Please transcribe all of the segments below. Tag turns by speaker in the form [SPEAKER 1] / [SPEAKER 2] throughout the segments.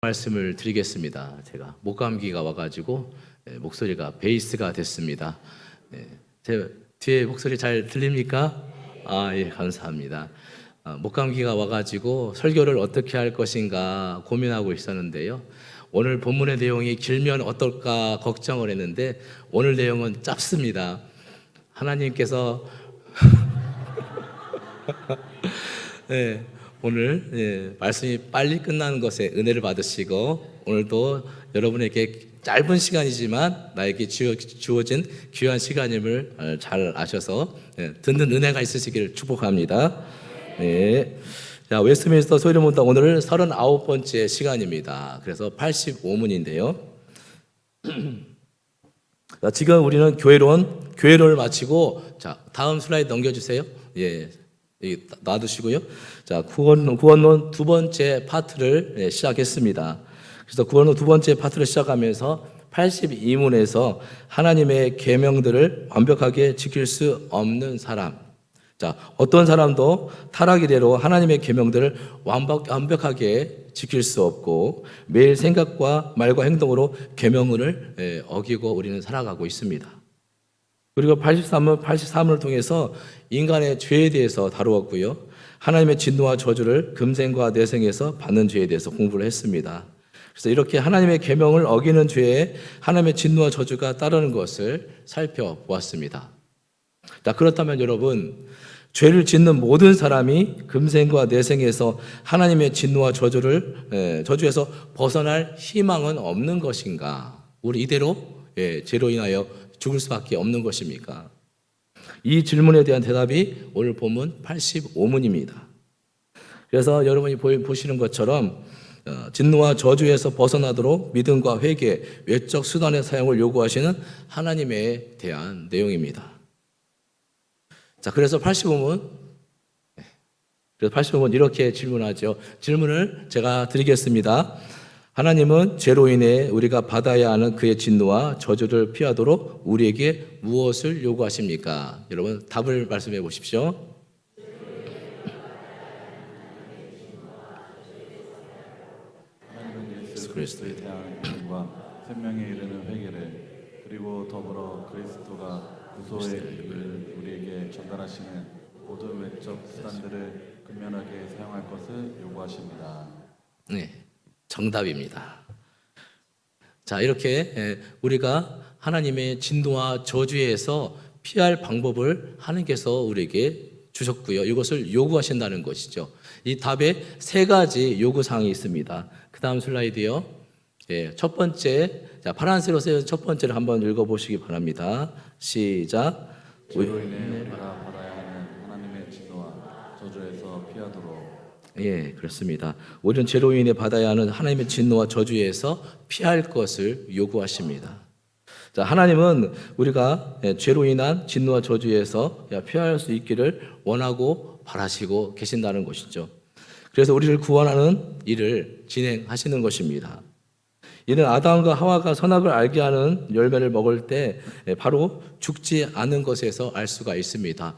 [SPEAKER 1] 말씀을 드리겠습니다. 제가 목감기가 와가지고 목소리가 베이스가 됐습니다. 제 뒤에 목소리 잘 들립니까? 예, 감사합니다. 목감기가 와가지고 설교를 어떻게 할 것인가 고민하고 있었는데요. 오늘 본문의 내용이 길면 어떨까 걱정을 했는데 오늘 내용은 짧습니다. 하나님께서 네, 오늘 말씀이 빨리 끝나는 것에 은혜를 받으시고 오늘도 여러분에게 짧은 시간이지만 나에게 주어진 귀한 시간임을 잘 아셔서 듣는 은혜가 있으시기를 축복합니다. 네. 자, 웨스트민스터 소리문답 오늘 39번째 시간입니다. 그래서 85문인데요. 자, 지금 우리는 교회론을 마치고 자, 다음 슬라이드 넘겨주세요. 예. 놔두시고요. 자, 구원론 두 번째 파트를 시작했습니다. 그래서 구원론 두 번째 파트를 시작하면서 82문에서 하나님의 계명들을 완벽하게 지킬 수 없는 사람. 자, 어떤 사람도 타락 이래로 하나님의 계명들을 완벽하게 지킬 수 없고 매일 생각과 말과 행동으로 계명을 어기고 우리는 살아가고 있습니다. 그리고 83문을 통해서 인간의 죄에 대해서 다루었고요. 하나님의 진노와 저주를 금생과 내생에서 받는 죄에 대해서 공부를 했습니다. 그래서 이렇게 하나님의 계명을 어기는 죄에 하나님의 진노와 저주가 따르는 것을 살펴보았습니다. 자, 그렇다면 여러분, 죄를 짓는 모든 사람이 금생과 내생에서 하나님의 진노와 저주에서 벗어날 희망은 없는 것인가? 우리 이대로 죄로 인하여 죽을 수밖에 없는 것입니까? 이 질문에 대한 대답이 오늘 본문 85문입니다. 그래서 여러분이 보시는 것처럼 진노와 저주에서 벗어나도록 믿음과 회개, 외적 수단의 사용을 요구하시는 하나님에 대한 내용입니다. 자, 그래서 85문 이렇게 질문하죠. 질문을 제가 드리겠습니다. 하나님은 죄로 인해 우리가 받아야 하는 그의 진노와 저주를 피하도록 우리에게 무엇을 요구하십니까? 여러분 답을 말씀해 보십시오.
[SPEAKER 2] 하나님은 예수 그리스도에 대한 믿음과 생명에 이르는 회개를 그리고 더불어 그리스도가 구소의 일을 우리에게 전달하시는 모든 외적 수단들을 근면하게 사용할 것을 요구하십니다.
[SPEAKER 1] 네. 정답입니다. 자, 이렇게 우리가 하나님의 진노와 저주에서 피할 방법을 하나님께서 우리에게 주셨고요. 이것을 요구하신다는 것이죠. 이 답에 세 가지 요구사항이 있습니다. 그 다음 슬라이드요. 첫 번째, 자, 파란색으로 쓰여진 첫 번째를 한번 읽어보시기 바랍니다. 시작.
[SPEAKER 2] 죄로 인해 우리가 받아야 하는 하나님의 진노와 저주에서 피하도록.
[SPEAKER 1] 예, 그렇습니다. 우리는 죄로 인해 받아야 하는 하나님의 진노와 저주에서 피할 것을 요구하십니다. 자, 하나님은 우리가 죄로 인한 진노와 저주에서 피할 수 있기를 원하고 바라시고 계신다는 것이죠. 그래서 우리를 구원하는 일을 진행하시는 것입니다. 이는 아담과 하와가 선악을 알게 하는 열매를 먹을 때 바로 죽지 않은 것에서 알 수가 있습니다.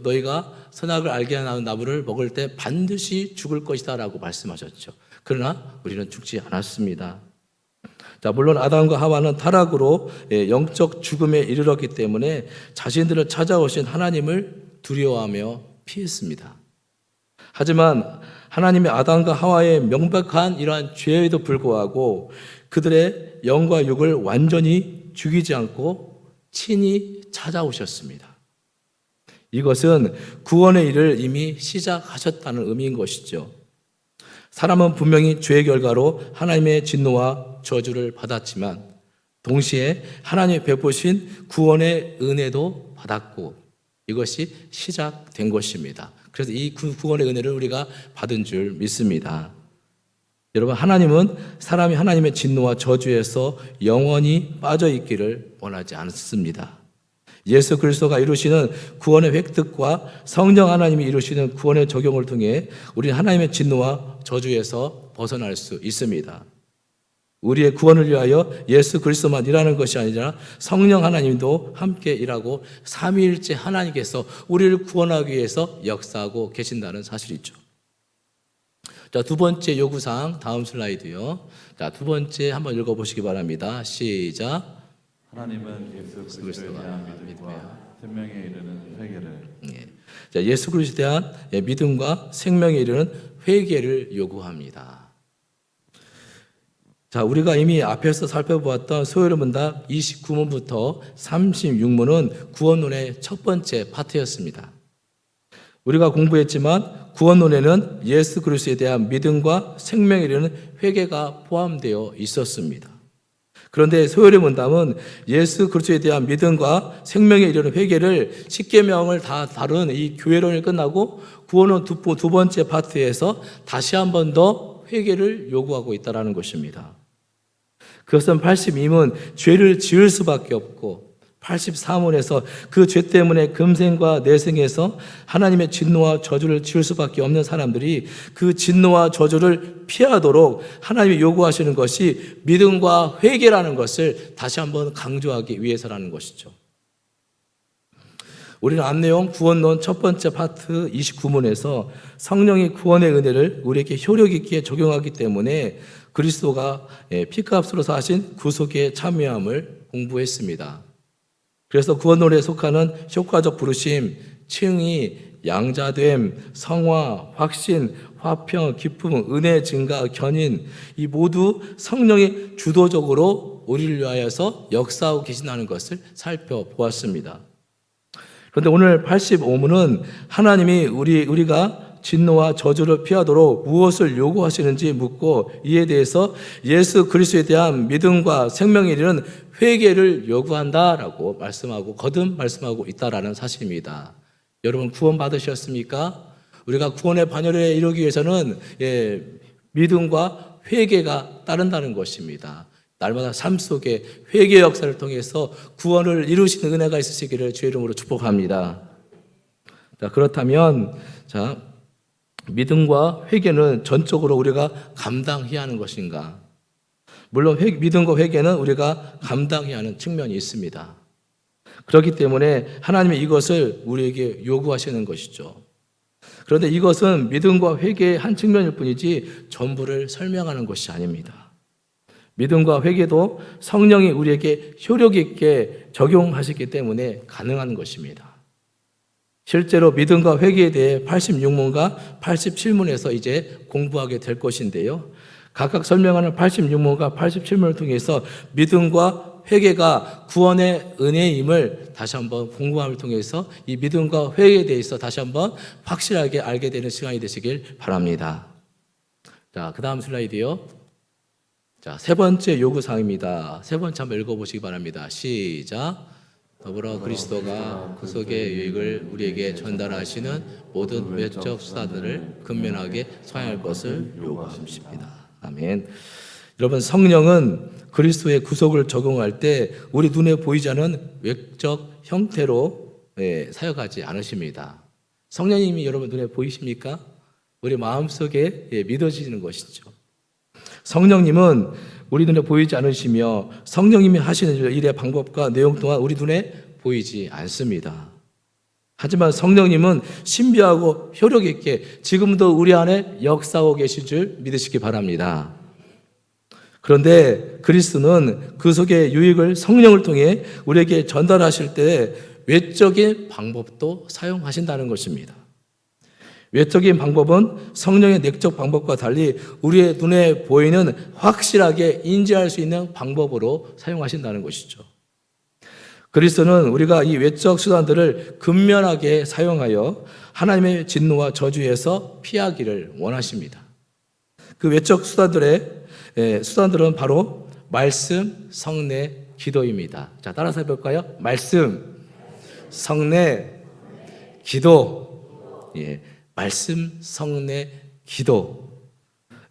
[SPEAKER 1] 너희가 선악을 알게 하는 나무를 먹을 때 반드시 죽을 것이다 라고 말씀하셨죠. 그러나 우리는 죽지 않았습니다. 자, 물론 아담과 하와는 타락으로 영적 죽음에 이르렀기 때문에 자신들을 찾아오신 하나님을 두려워하며 피했습니다. 하지만 하나님의 아담과 하와의 명백한 이러한 죄에도 불구하고 그들의 영과 육을 완전히 죽이지 않고 친히 찾아오셨습니다. 이것은 구원의 일을 이미 시작하셨다는 의미인 것이죠. 사람은 분명히 죄의 결과로 하나님의 진노와 저주를 받았지만 동시에 하나님이 베푸신 구원의 은혜도 받았고 이것이 시작된 것입니다. 그래서 이 구원의 은혜를 우리가 받은 줄 믿습니다. 여러분, 하나님은 사람이 하나님의 진노와 저주에서 영원히 빠져 있기를 원하지 않습니다. 예수 그리스도가 이루시는 구원의 획득과 성령 하나님이 이루시는 구원의 적용을 통해 우리는 하나님의 진노와 저주에서 벗어날 수 있습니다. 우리의 구원을 위하여 예수 그리스도만 일하는 것이 아니라 성령 하나님도 함께 일하고 삼위일체 하나님께서 우리를 구원하기 위해서 역사하고 계신다는 사실이죠. 자, 두 번째 요구사항 다음 슬라이드요. 자, 두 번째 한번 읽어보시기 바랍니다. 시작.
[SPEAKER 2] 하나님은 예수 그리스도에 대한 믿음과 생명에 이르는 회개를
[SPEAKER 1] 예. 자, 예수 그리스도에 대한 믿음과 생명에 이르는 회개를 요구합니다. 자, 우리가 이미 앞에서 살펴보았던 소요의 문답 29문부터 36문은 구원론의 첫 번째 파트였습니다. 우리가 공부했지만 구원론에는 예수 그리스도에 대한 믿음과 생명에 이르는 회개가 포함되어 있었습니다. 그런데 소요의 문답은 예수 그리스도에 대한 믿음과 생명에 이르는 회개를 십계명을 다 다룬 이 교회론을 끝나고 구원론 두 번째 파트에서 다시 한 번 더 회개를 요구하고 있다는 것입니다. 그것은 82문 죄를 지을 수밖에 없고 83문에서 그 죄 때문에 금생과 내생에서 하나님의 진노와 저주를 지을 수밖에 없는 사람들이 그 진노와 저주를 피하도록 하나님이 요구하시는 것이 믿음과 회개라는 것을 다시 한번 강조하기 위해서라는 것이죠. 우리는 앞내용 구원론 첫 번째 파트 29문에서 성령이 구원의 은혜를 우리에게 효력 있게 적용하기 때문에 그리스도가 피값으로서 하신 구속에 참여함을 공부했습니다. 그래서 구원론에 속하는 효과적 부르심, 칭의, 양자됨, 성화, 확신, 화평, 기쁨, 은혜 증가, 견인 이 모두 성령이 주도적으로 우리를 위하여서 역사하고 계신다는 것을 살펴보았습니다. 그런데 오늘 85문은 하나님이 우리가 진노와 저주를 피하도록 무엇을 요구하시는지 묻고 이에 대해서 예수 그리스도에 대한 믿음과 생명에 이르는 회개를 요구한다라고 말씀하고 거듭 말씀하고 있다라는 사실입니다. 여러분 구원 받으셨습니까? 우리가 구원의 반열에 이르기 위해서는 믿음과 회개가 따른다는 것입니다. 날마다 삶 속에 회개 역사를 통해서 구원을 이루시는 은혜가 있으시기를 주의 이름으로 축복합니다. 자, 그렇다면 믿음과 회개는 전적으로 우리가 감당해야 하는 것인가? 물론 믿음과 회개는 우리가 감당해야 하는 측면이 있습니다. 그렇기 때문에 하나님이 이것을 우리에게 요구하시는 것이죠. 그런데 이것은 믿음과 회개의 한 측면일 뿐이지 전부를 설명하는 것이 아닙니다. 믿음과 회개도 성령이 우리에게 효력 있게 적용하시기 때문에 가능한 것입니다. 실제로 믿음과 회개에 대해 86문과 87문에서 이제 공부하게 될 것인데요. 각각 설명하는 86문과 87문을 통해서 믿음과 회개가 구원의 은혜임을 다시 한번 공부함을 통해서 이 믿음과 회개에 대해서 다시 한번 확실하게 알게 되는 시간이 되시길 바랍니다. 자, 그 다음 슬라이드요. 자, 세 번째 요구사항입니다. 세 번째 한번 읽어보시기 바랍니다. 시작. 더불어 그리스도가 구속의 유익을 우리에게 전달하시는 모든 외적 수단들을 근면하게 소화할 것을 요구하십니다. 아멘. 여러분 성령은 그리스도의 구속을 적용할 때 우리 눈에 보이지 않은 외적 형태로 사역하지 않으십니다. 성령님이 여러분 눈에 보이십니까? 우리 마음속에 믿어지는 것이죠. 성령님은 우리 눈에 보이지 않으시며 성령님이 하시는 일의 방법과 내용 또한 우리 눈에 보이지 않습니다. 하지만 성령님은 신비하고 효력 있게 지금도 우리 안에 역사하고 계신 줄 믿으시기 바랍니다. 그런데 그리스도는 그 속의 유익을 성령을 통해 우리에게 전달하실 때 외적인 방법도 사용하신다는 것입니다. 외적인 방법은 성령의 내적 방법과 달리 우리의 눈에 보이는 확실하게 인지할 수 있는 방법으로 사용하신다는 것이죠. 그리스도는 우리가 이 외적 수단들을 근면하게 사용하여 하나님의 진노와 저주에서 피하기를 원하십니다. 그 외적 수단들은 바로 말씀, 성례, 기도입니다. 자, 따라서 해볼까요? 말씀, 성례, 기도. 말씀, 성례, 기도.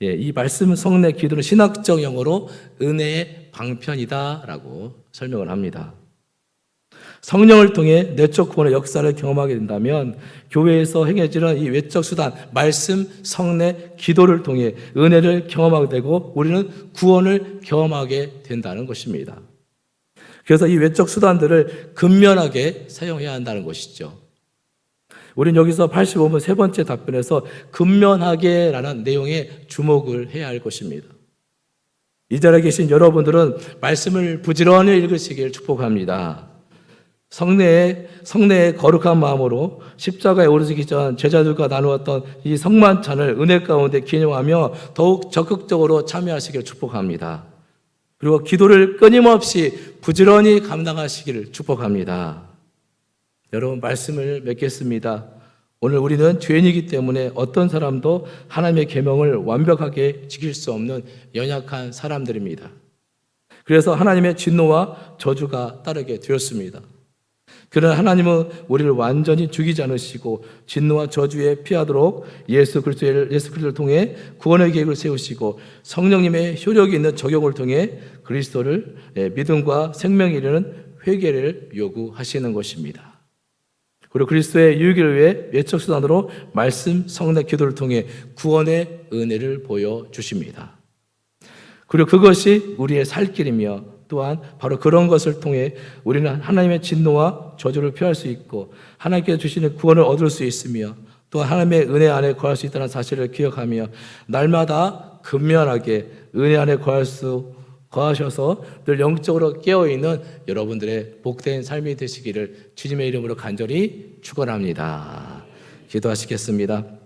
[SPEAKER 1] 이 말씀, 성례, 기도는 신학적 용어로 은혜의 방편이다라고 설명을 합니다. 성령을 통해 내적 구원의 역사를 경험하게 된다면 교회에서 행해지는 이 외적 수단, 말씀, 성례, 기도를 통해 은혜를 경험하게 되고 우리는 구원을 경험하게 된다는 것입니다. 그래서 이 외적 수단들을 근면하게 사용해야 한다는 것이죠. 우린 여기서 85번 세 번째 답변에서 근면하게라는 내용에 주목을 해야 할 것입니다. 이 자리에 계신 여러분들은 말씀을 부지런히 읽으시길 축복합니다. 성례의 거룩한 마음으로 십자가에 오르시기 전 제자들과 나누었던 이 성만찬을 은혜 가운데 기념하며 더욱 적극적으로 참여하시길 축복합니다. 그리고 기도를 끊임없이 부지런히 감당하시기를 축복합니다. 여러분, 말씀을 맺겠습니다. 오늘 우리는 죄인이기 때문에 어떤 사람도 하나님의 계명을 완벽하게 지킬 수 없는 연약한 사람들입니다. 그래서 하나님의 진노와 저주가 따르게 되었습니다. 그러나 하나님은 우리를 완전히 죽이지 않으시고 진노와 저주에 피하도록 예수 그리스도를 통해 구원의 계획을 세우시고 성령님의 효력이 있는 적용을 통해 그리스도를 믿음과 생명에 이르는 회개를 요구하시는 것입니다. 그리고 그리스도의 유익을 위해 외적 수단으로 말씀, 성례, 기도를 통해 구원의 은혜를 보여주십니다. 그리고 그것이 우리의 살 길이며 또한 바로 그런 것을 통해 우리는 하나님의 진노와 저주를 피할 수 있고 하나님께서 주시는 구원을 얻을 수 있으며 또한 하나님의 은혜 안에 거할 수 있다는 사실을 기억하며 날마다 근면하게 은혜 안에 거하셔서 늘 영적으로 깨어있는 여러분들의 복된 삶이 되시기를 주님의 이름으로 간절히 축원합니다. 기도하시겠습니다.